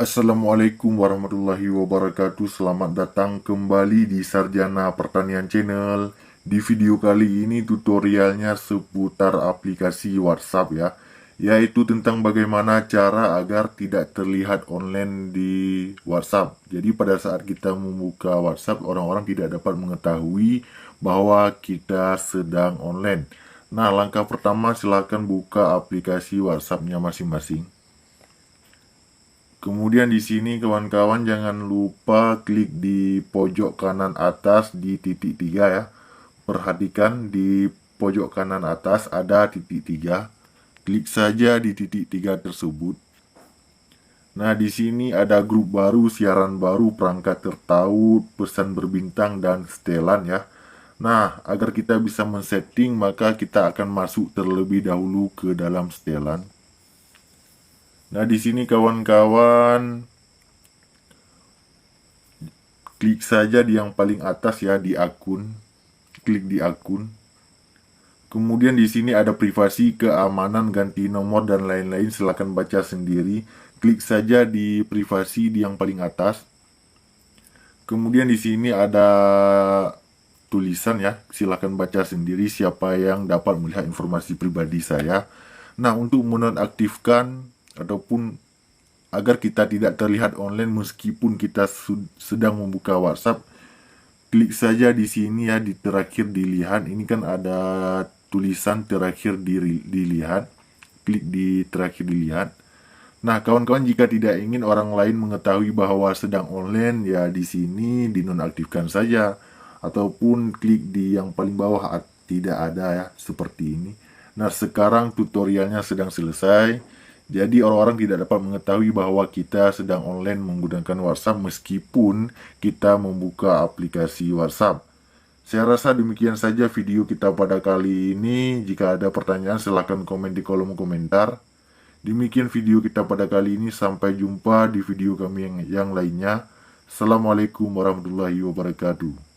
Assalamualaikum warahmatullahi wabarakatuh. Selamat datang kembali di Sarjana Pertanian Channel. Di video kali ini tutorialnya seputar aplikasi WhatsApp ya, yaitu tentang bagaimana cara agar tidak terlihat online di WhatsApp. Jadi pada saat kita membuka WhatsApp, orang-orang tidak dapat mengetahui bahwa kita sedang online. Nah, langkah pertama silakan buka aplikasi WhatsApp-nya masing-masing. Kemudian di sini kawan-kawan jangan lupa klik di pojok kanan atas di titik 3 ya. Perhatikan di pojok kanan atas ada titik 3. Klik saja di titik 3 tersebut. Nah, di sini ada grup baru, siaran baru, perangkat tertaut, pesan berbintang dan setelan ya. Nah, agar kita bisa men-setting, maka kita akan masuk terlebih dahulu ke dalam setelan. Nah, di sini kawan-kawan klik saja di yang paling atas ya, di akun. Klik di akun. Kemudian di sini ada privasi, keamanan, ganti nomor dan lain-lain. Silakan baca sendiri. Klik saja di privasi di yang paling atas. Kemudian di sini ada tulisan ya. Silakan baca sendiri siapa yang dapat melihat informasi pribadi saya. Nah, untuk menonaktifkan ataupun agar kita tidak terlihat online meskipun kita sedang membuka WhatsApp, klik saja di sini ya, di terakhir dilihat. Ini kan ada tulisan terakhir dilihat. Klik di terakhir dilihat. Nah, kawan-kawan, jika tidak ingin orang lain mengetahui bahwa sedang online, ya di sini dinonaktifkan saja. Ataupun klik di yang paling bawah, tidak ada ya, seperti ini. Nah, sekarang tutorialnya sedang selesai. Jadi orang-orang tidak dapat mengetahui bahwa kita sedang online menggunakan WhatsApp meskipun kita membuka aplikasi WhatsApp. Saya rasa demikian saja video kita pada kali ini. Jika ada pertanyaan silahkan komen di kolom komentar. Demikian video kita pada kali ini. Sampai jumpa di video kami yang lainnya. Assalamualaikum warahmatullahi wabarakatuh.